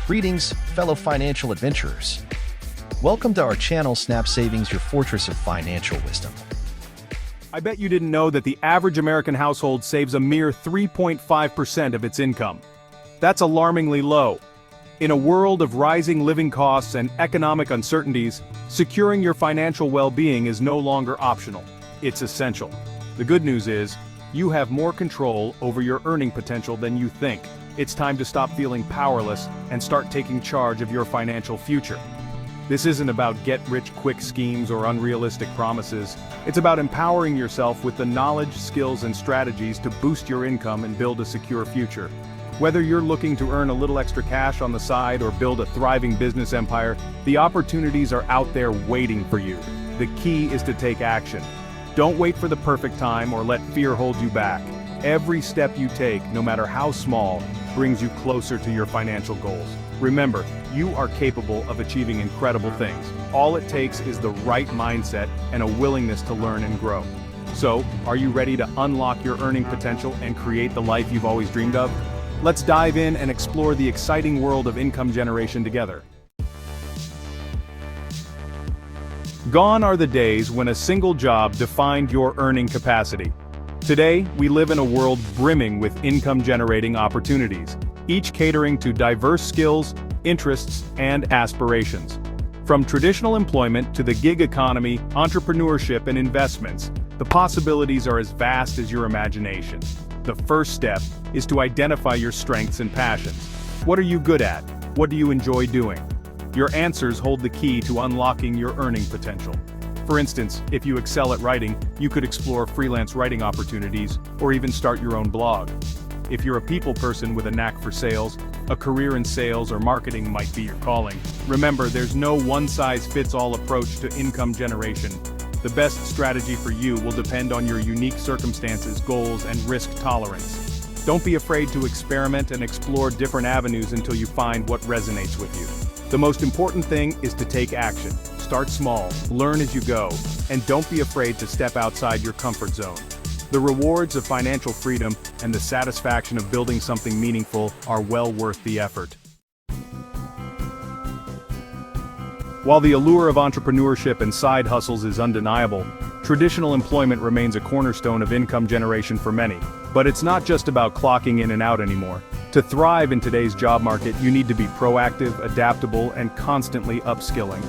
Greetings, fellow financial adventurers. Welcome to our channel Snap Savings, your fortress of financial wisdom. I bet you didn't know that the average American household saves a mere 3.5% of its income. That's alarmingly low. In a world of rising living costs and economic uncertainties, securing your financial well-being is no longer optional. It's essential. The good news is, you have more control over your earning potential than you think. It's time to stop feeling powerless and start taking charge of your financial future. This isn't about get-rich-quick schemes or unrealistic promises. It's about empowering yourself with the knowledge, skills, and strategies to boost your income and build a secure future. Whether you're looking to earn a little extra cash on the side or build a thriving business empire, the opportunities are out there waiting for you. The key is to take action. Don't wait for the perfect time or let fear hold you back. Every step you take, no matter how small, brings you closer to your financial goals. Remember, you are capable of achieving incredible things. All it takes is the right mindset and a willingness to learn and grow. So, are you ready to unlock your earning potential and create the life you've always dreamed of? Let's dive in and explore the exciting world of income generation together. Gone are the days when a single job defined your earning capacity. Today, we live in a world brimming with income-generating opportunities, each catering to diverse skills, interests, and aspirations. From traditional employment to the gig economy, entrepreneurship, and investments, the possibilities are as vast as your imagination. The first step is to identify your strengths and passions. What are you good at? What do you enjoy doing? Your answers hold the key to unlocking your earning potential. For instance, if you excel at writing, you could explore freelance writing opportunities, or even start your own blog. If you're a people person with a knack for sales, a career in sales or marketing might be your calling. Remember, there's no one-size-fits-all approach to income generation. The best strategy for you will depend on your unique circumstances, goals, and risk tolerance. Don't be afraid to experiment and explore different avenues until you find what resonates with you. The most important thing is to take action. Start small, learn as you go, and don't be afraid to step outside your comfort zone. The rewards of financial freedom and the satisfaction of building something meaningful are well worth the effort. While the allure of entrepreneurship and side hustles is undeniable, traditional employment remains a cornerstone of income generation for many. But it's not just about clocking in and out anymore. To thrive in today's job market, you need to be proactive, adaptable, and constantly upskilling.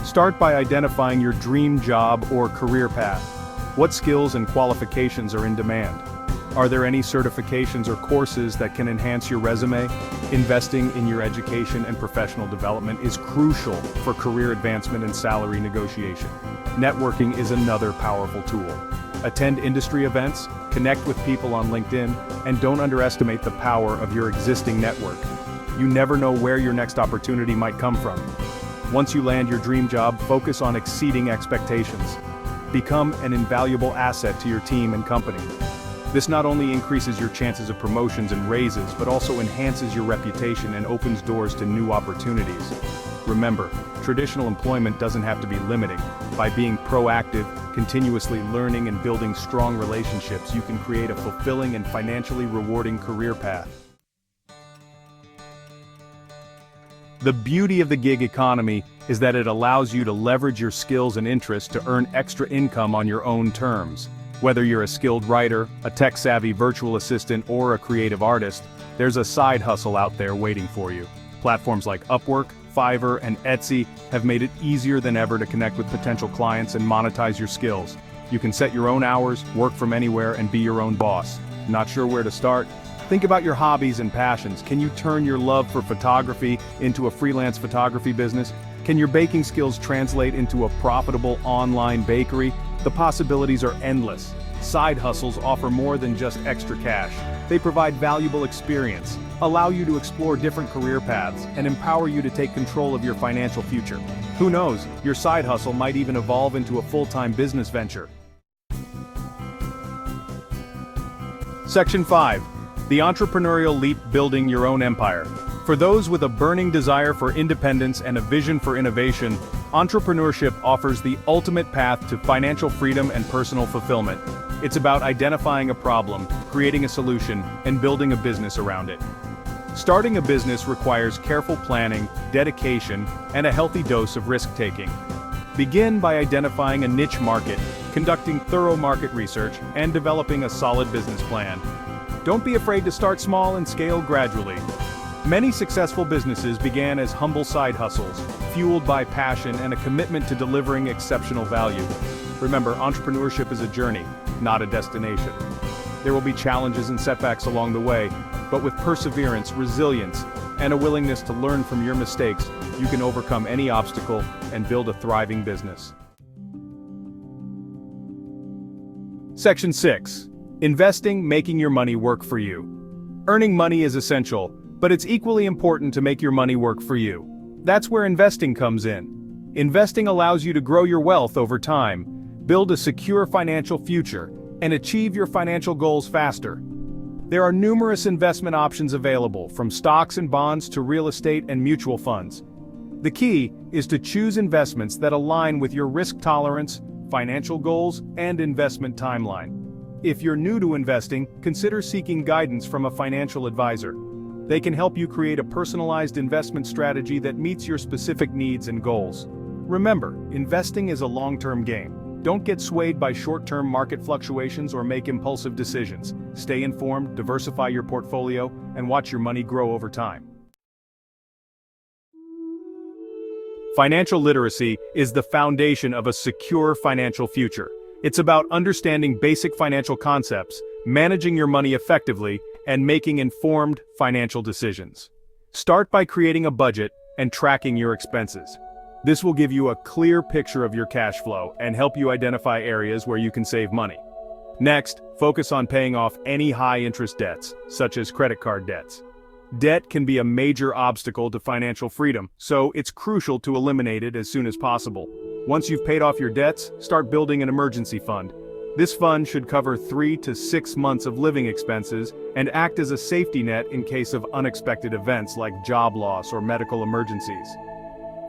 Start by identifying your dream job or career path. What skills and qualifications are in demand? Are there any certifications or courses that can enhance your resume? Investing in your education and professional development is crucial for career advancement and salary negotiation. Networking is another powerful tool. Attend industry events, connect with people on LinkedIn, and don't underestimate the power of your existing network. You never know where your next opportunity might come from. Once you land your dream job, focus on exceeding expectations. Become an invaluable asset to your team and company. This not only increases your chances of promotions and raises, but also enhances your reputation and opens doors to new opportunities. Remember, traditional employment doesn't have to be limiting. By being proactive, continuously learning, and building strong relationships, you can create a fulfilling and financially rewarding career path. The beauty of the gig economy is that it allows you to leverage your skills and interests to earn extra income on your own terms. Whether you're a skilled writer, a tech-savvy virtual assistant, or a creative artist, there's a side hustle out there waiting for you. Platforms like Upwork, Fiverr, and Etsy have made it easier than ever to connect with potential clients and monetize your skills. You can set your own hours, work from anywhere, and be your own boss. Not sure where to start? Think about your hobbies and passions. Can you turn your love for photography into a freelance photography business? Can your baking skills translate into a profitable online bakery? The possibilities are endless. Side hustles offer more than just extra cash. They provide valuable experience, allow you to explore different career paths, and empower you to take control of your financial future. Who knows, your side hustle might even evolve into a full-time business venture. Section 5. The Entrepreneurial Leap: Building Your Own Empire. For those with a burning desire for independence and a vision for innovation, entrepreneurship offers the ultimate path to financial freedom and personal fulfillment. It's about identifying a problem, creating a solution, and building a business around it. Starting a business requires careful planning, dedication, and a healthy dose of risk-taking. Begin by identifying a niche market, conducting thorough market research, and developing a solid business plan. Don't be afraid to start small and scale gradually. Many successful businesses began as humble side hustles, fueled by passion and a commitment to delivering exceptional value. Remember, entrepreneurship is a journey, not a destination. There will be challenges and setbacks along the way, but with perseverance, resilience, and a willingness to learn from your mistakes, you can overcome any obstacle and build a thriving business. Section 6. Investing, making your money work for you. Earning money is essential, but it's equally important to make your money work for you. That's where investing comes in. Investing allows you to grow your wealth over time, build a secure financial future, and achieve your financial goals faster. There are numerous investment options available, from stocks and bonds to real estate and mutual funds. The key is to choose investments that align with your risk tolerance, financial goals, and investment timeline. If you're new to investing, consider seeking guidance from a financial advisor. They can help you create a personalized investment strategy that meets your specific needs and goals. Remember, investing is a long-term game. Don't get swayed by short-term market fluctuations or make impulsive decisions. Stay informed, diversify your portfolio, and watch your money grow over time. Financial literacy is the foundation of a secure financial future. It's about understanding basic financial concepts, managing your money effectively, and making informed financial decisions. Start by creating a budget and tracking your expenses. This will give you a clear picture of your cash flow and help you identify areas where you can save money. Next, focus on paying off any high-interest debts, such as credit card debts. Debt can be a major obstacle to financial freedom, so it's crucial to eliminate it as soon as possible. Once you've paid off your debts, start building an emergency fund. This fund should cover 3 to 6 months of living expenses and act as a safety net in case of unexpected events like job loss or medical emergencies.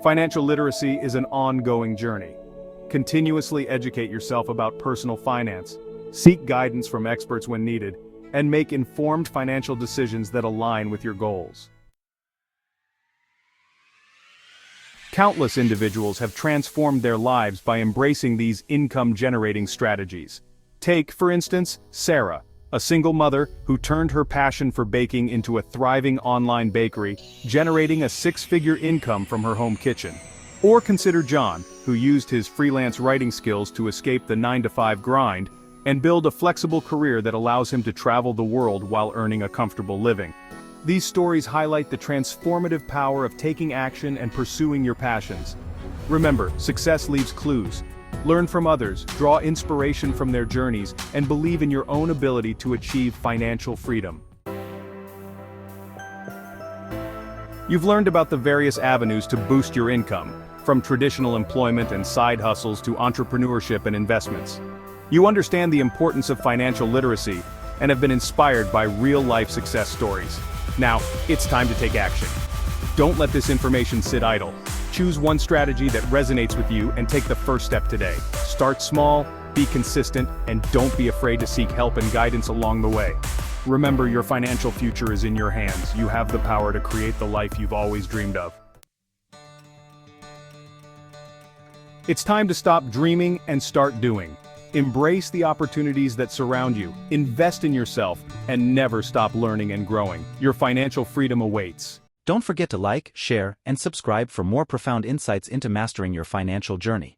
Financial literacy is an ongoing journey. Continuously educate yourself about personal finance, seek guidance from experts when needed, and make informed financial decisions that align with your goals. Countless individuals have transformed their lives by embracing these income-generating strategies. Take, for instance, Sarah, a single mother who turned her passion for baking into a thriving online bakery, generating a 6-figure income from her home kitchen. Or consider John, who used his freelance writing skills to escape the 9-to-5 grind and build a flexible career that allows him to travel the world while earning a comfortable living. These stories highlight the transformative power of taking action and pursuing your passions. Remember, success leaves clues. Learn from others, draw inspiration from their journeys, and believe in your own ability to achieve financial freedom. You've learned about the various avenues to boost your income, from traditional employment and side hustles to entrepreneurship and investments. You understand the importance of financial literacy and have been inspired by real-life success stories. Now, it's time to take action. Don't let this information sit idle. Choose one strategy that resonates with you and take the first step today. Start small, be consistent, and don't be afraid to seek help and guidance along the way. Remember, your financial future is in your hands. You have the power to create the life you've always dreamed of. It's time to stop dreaming and start doing. Embrace the opportunities that surround you, invest in yourself, and never stop learning and growing. Your financial freedom awaits. Don't forget to like, share, and subscribe for more profound insights into mastering your financial journey.